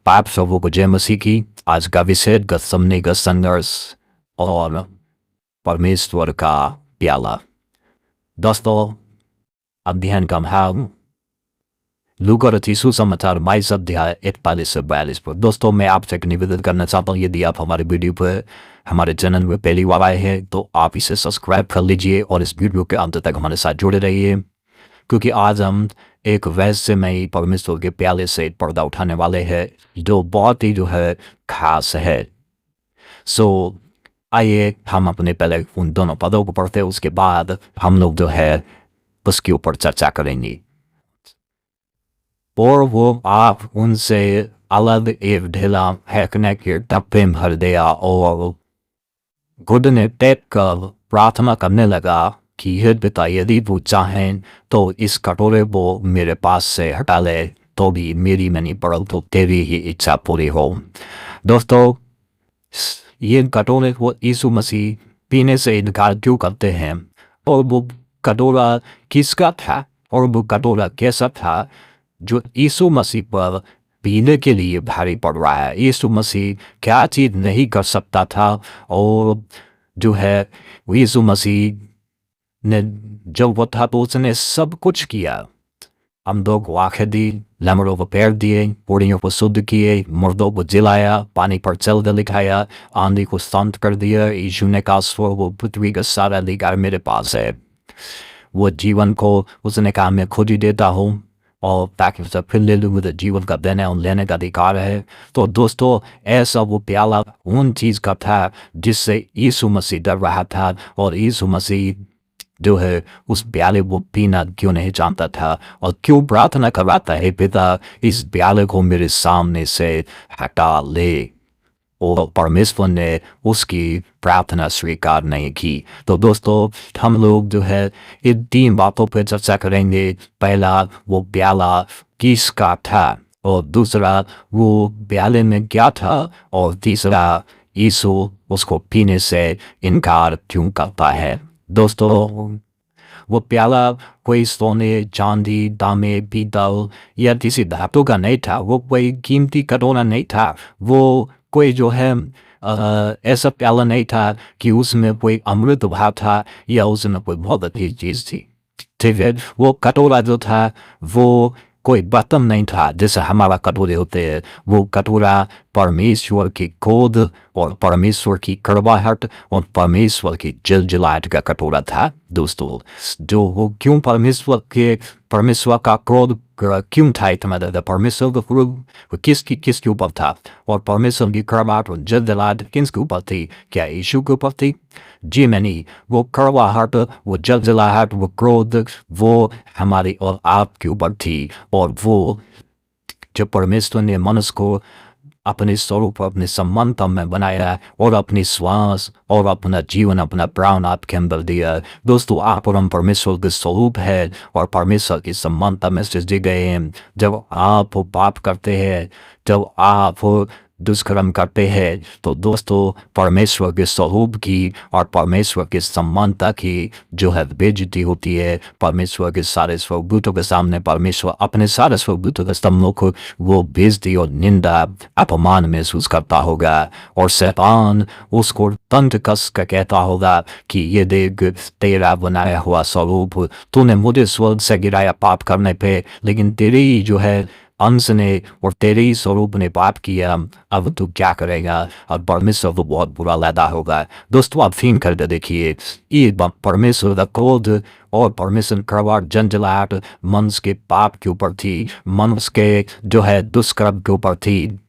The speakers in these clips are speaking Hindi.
पाप सबों को जय मसीह की। आज का विषय गत्समने का संघर्ष और परमेश्वर का प्याला। दोस्तों, अध्ययन का भाग लूका रचित सुसमाचार 22 अध्याय 41 से 42 पर। दोस्तों, मैं आपसे एक निवेदन करना चाहता हूँ, यदि आप हमारे वीडियो पर हमारे चैनल में पहली बार आए हैं तो आप इसे सब्सक्राइब कर लीजिए और इस वीडियो के अंत तक हमारे साथ जुड़े रहिए, क्योंकि आज हम एक रहस्यमयी परमेश्वर के प्याले से पर्दा उठाने वाले हैं जो बहुत ही खास है। आइए हम अपने पहले उन दोनों पदों को पढ़ते हैं, उसके बाद हम लोग उसके ऊपर चर्चा करेंगे। और वो आप उनसे अलग एक ढीला फेंकने के डब्बे भर दिया और घुटने टेक कर प्रार्थना करने लगा कि हे पिता, यदि वो चाहें तो इस कटोरे को मेरे पास से हटा ले, तो भी मेरी नहीं परंतु तेरी ही इच्छा पूरी हो। दोस्तों, ये कटोरे को यीशु मसीह पीने से इनकार क्यों करते हैं, और वो कटोरा किसका था और वो कटोरा कैसा था जो यीशु मसीह पर पीने के लिए भारी पड़ रहा है। यीशु मसीह क्या चीज़ नहीं कर सकता था, और यीशु मसीह ने जब वो था तो उसने सब कुछ किया। अंधों को आंखें दी, लंगड़ों को पैर दिए, बूढ़ियों को शुद्ध किए, मुर्दों को जिलाया, पानी पर चल कर दिखाया, आंधी को शांत कर दिया। यीशु ने कहा, वो पृथ्वी का सारा अधिकार मेरे पास है। वो जीवन को उसने कहा मैं खुद ही देता हूँ, और ताकि उसे फिर ले लूँ, मुझे जीवन का देने और लेने का अधिकार है। तो दोस्तों, ऐसा वो प्याला उन चीज़ का था जिससे यीशु मसीह डर रहा था, और यीशु मसीह उस प्याले को पीना क्यों नहीं जानता था, और क्यों प्रार्थना करवाता है, पिता इस प्याले को मेरे सामने से हटा ले। और परमेश्वर ने उसकी प्रार्थना स्वीकार नहीं की। तो दोस्तों, हम लोग इन 3 बातों पर चर्चा करेंगे। पहला, वो प्याला किसका था, और दूसरा, वो प्याले में क्या था, और तीसरा, यीशु उसको पीने से इनकार क्यों करता है। दोस्तों, वो प्याला कोई सोने, चांदी, तांबे, पीतल या किसी धातु का नहीं था। वो कोई कीमती कटोरा नहीं था। वो कोई ऐसा प्याला नहीं था कि उसमें कोई अमृत भाव था या उसमें कोई बहुत अच्छी चीज़ थी। ठीक है, वो कटोरा जो था वो कोई बर्तन नहीं था जैसे हमारा कटोरे होते हैं। वो कटोरा परमेश्वर की क्रोध और परमेश्वर की कड़वाहट और परमेश्वर की जलजलाहट का कटोरा था। दोस्तों, जो वो क्यों परमेश्वर का क्रोध क्यों था, इतना परमेश्वर का क्रोध किसके ऊपर था, और परमेश्वर की कड़वाहट और जलजलाहट किसके ऊपर थी? क्या यीशु के ऊपर थी? जी नहीं। वो कड़वाहट, वो जलजलाहट, वो क्रोध, वो हमारी और आपके ऊपर थी। और वो जब परमेश्वर ने मनुष्य को अपने स्वरूप, अपने समानता में बनाया और अपनी श्वास और अपना जीवन, अपना प्राण आपके अंदर दिया। दोस्तों, आप और हम परमेश्वर के स्वरूप है और परमेश्वर की समानता में सृजे गए हैं। जब आप पाप करते हैं, जब आप दुष्कर्म करते हैं, तो दोस्तों, परमेश्वर के स्वरूप की और परमेश्वर की समानता की बेइज्जती होती है। परमेश्वर के सारे स्वरूपों के सामने परमेश्वर अपने सारे स्वरूपों के स्तंभों को वो बेइज्जती और निंदा, अपमान महसूस करता होगा, और शैतान उसको तंज कस कर कहता होगा कि ये देख, तेरा बनाया हुआ स्वरूप, तूने मुझे स्वर्ग से गिराया पाप करने पे, लेकिन तेरी अंश ने और तेरे ही स्वरूप ने पाप किया, अब तू क्या करेगा? और परमेश्वर तो बहुत बुरा लगा होगा। दोस्तों, आप फील करके देखिए, ये परमेश्वर का क्रोध और परमेश्वर कड़वाहट, जंजलाहट मनुष्य के पाप के ऊपर थी, मनुष्य के दुष्कर्म के ऊपर थी,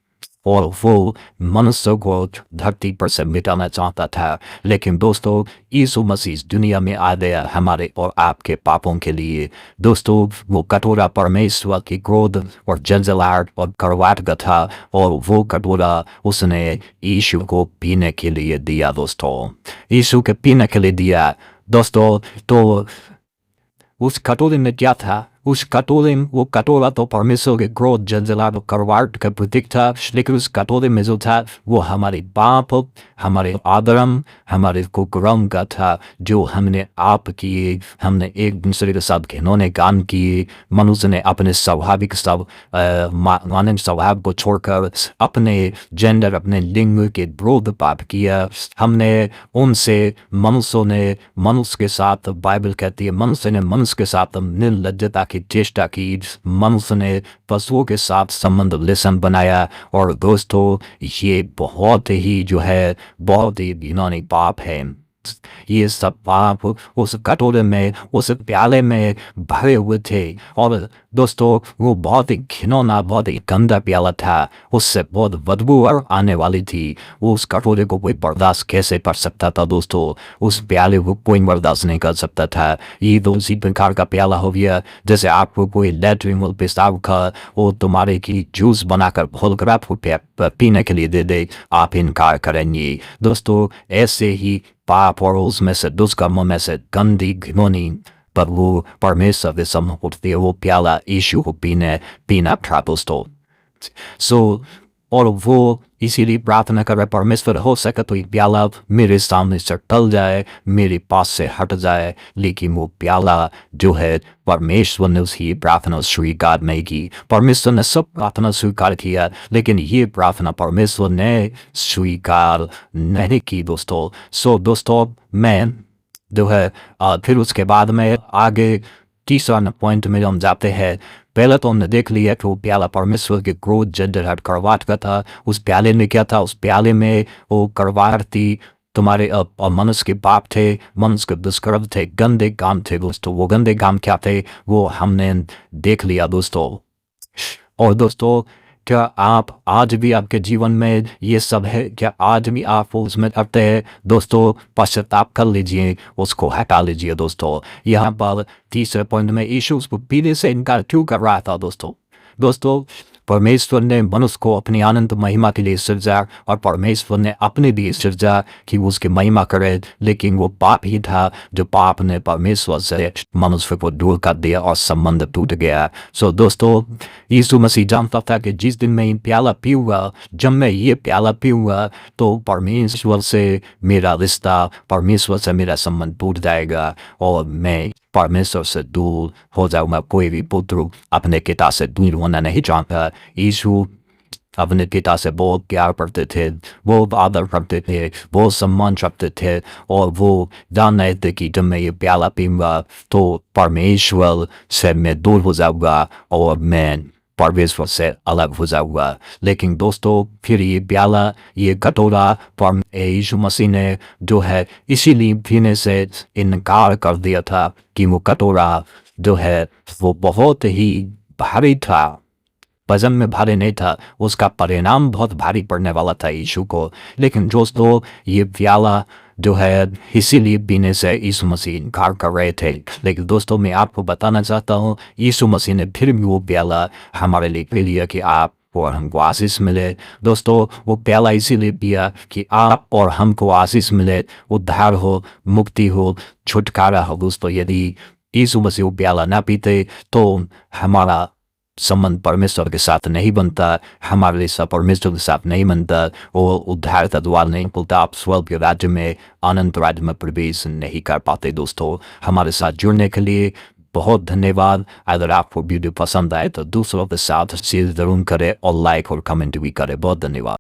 और वो मनुष्य को धरती पर से मिटाना चाहता था। लेकिन दोस्तों, यीशु मसीह इस दुनिया में आ गया हमारे और आपके पापों के लिए। दोस्तों, वो कटोरा परमेश्वर की क्रोध और जलजलाहट और कड़वाहट का था, और वो कटोरा उसने यीशु को पीने के लिए दिया। दोस्तों, यीशु के पीने के लिए दिया। दोस्तों, तो उस कटोरे में क्या था? उस वो कटोरा तो परमेश्वर के क्रोध जलजलाहट और करवाहट का प्रतीक था, लेकिन उस कटोरे में जो था वो हमारे पाप, हमारे अधर्म, हमारे कुकर्म का था, जो हमने आप किए। हमने एक दूसरे के साथ घिनौने काम किए। मनुष्य ने अपने स्वाभाविक मानव स्वभाव को छोड़कर अपने जेंडर, अपने लिंग के विरुद्ध पाप किया। हमने उनसे, मनुष्य के साथ, बाइबल कहती है मनुष्य ने मनुष्य के साथ निर्लज्जता की चेष्टा की। मनुष्य ने पशुओं के साथ संबंध लेसन बनाया। और दोस्तों, ये बहुत ही घिनौनी पाप है। ये सब पाप उस कटोरे में, उस प्याले में भरे हुए थे। और दोस्तों, वो बहुत ही घिनौना, बहुत ही गंदा प्याला था। उससे बहुत बदबू आने वाली थी। वो उस कटोरे को कोई बर्दाश्त कैसे कर सकता था दोस्तों? उस प्याले को कोई बर्दाश्त नहीं कर सकता था। ये तो उसी प्रकार का प्याला हो गया जैसे आपको कोई लैट्रिन पेशाब का वो तुम्हारे की जूस बनाकर घोलकर आपको पीने के लिए दे दे, आप इनकार करेंगे। दोस्तों, ऐसे ही पाप और उसमें से दुष्कर्मों में से गंदी घिनौनी पर वो परमेश्वर के सम्मुख उठती है। वो प्याला यीशु को पीना था दोस्तों। और वो इसीलिए प्रार्थना कर रहे, परमेश्वर हो सके तो ये प्याला मेरे सामने से टल जाए, मेरे पास से हट जाए। लेकिन वो प्याला जो है, परमेश्वर ने उसकी प्रार्थना स्वीकार नहीं की। परमेश्वर ने सब प्रार्थना स्वीकार किया, लेकिन ये प्रार्थना परमेश्वर ने स्वीकार नहीं की दोस्तों। दोस्तों, मैं जो है फिर उसके बाद में आगे तीसरा पॉइंट में हम जाते हैं। पहले तो हमने देख लिया कि वो प्याला परमेश्वर के क्रोध, जलजलाहट, करवाहट का था। उस प्याले में क्या था? उस प्याले में वो करवाहट थी, तुम्हारे मनुष्य के पाप थे, मनुष्य के दुष्कर्म थे, गंदे काम थे दोस्तों। वो गंदे काम क्या थे वो हमने देख लिया दोस्तों। और दोस्तों, क्या आप आज भी आपके जीवन में ये सब है? क्या आज भी आप उसमें करते हैं? दोस्तों, पश्चाताप कर लीजिए, उसको हटा लीजिए दोस्तों। यहाँ पर तीसरे पॉइंट में यीशु उसको पीने से इनकार क्यों कर रहा था दोस्तों, परमेश्वर ने मनुष्य को अपनी आनंद महिमा के लिए सृजा, और परमेश्वर ने अपने लिए सृजा कि वो उसकी महिमा करे। लेकिन वो पाप ही था, जो पाप ने परमेश्वर से मनुष्य को दूर कर दिया और संबंध टूट गया। दोस्तों, यीशु मसीह जानता था कि जिस दिन मैं ये प्याला पीऊँगा, जब मैं ये प्याला पीऊँगा, तो परमेश्वर से मेरा रिश्ता, परमेश्वर से मेरा संबंध टूट जाएगा और मैं परमेश्वर से दूर हो जाऊंगा। कोई भी पुत्र अपने पिता से दूर होना नहीं चाहता। यीशु अपने पिता से बहुत प्यार करते थे, वो आदर करते थे, वो सम्मान रखते थे, और वो जान रहे थे कि जब मैं ये प्याला पीऊंगा तो परमेश्वर से मैं दूर हो जाऊंगा और मैं परमेश्वर से अलग हो जाऊंगा। लेकिन दोस्तों, फिर ये प्याला, ये कटोरा पर यीशु मसीह ने जो है इसीलिए पीने से इनकार कर दिया था कि वो कटोरा जो है वो बहुत ही भारी था। वजन में भारी नहीं था, उसका परिणाम बहुत भारी पड़ने वाला था यीशु को। लेकिन दोस्तों, ये प्याला जो है इसीलिए पीने से यीशु मसीह इनकार कर रहे थे। लेकिन दोस्तों, मैं आपको बताना चाहता हूँ, यीशु मसीह ने फिर भी वो प्याला हमारे लिए पी लिया कि आप और हमको आशीष मिले। दोस्तों, वो प्याला इसीलिए पिया कि आप और हमको आशीष मिले, उद्धार हो, मुक्ति हो, छुटकारा हो। दोस्तों, यदि यीशु मसीह वो प्याला ना पीते तो हमारा संबंध परमेश्वर के साथ नहीं बनता, हमारे लिए परमेश्वर के साथ नहीं बनता, और उद्धार का द्वार नहीं खुलता। आप स्वर्ग के राज्य में, अनंत राज्य में प्रवेश नहीं कर पाते। दोस्तों, हमारे साथ जुड़ने के लिए बहुत धन्यवाद। अगर आपको वीडियो पसंद आए तो दूसरों के साथ शेयर जरूर करें और लाइक और कमेंट भी करें। बहुत धन्यवाद।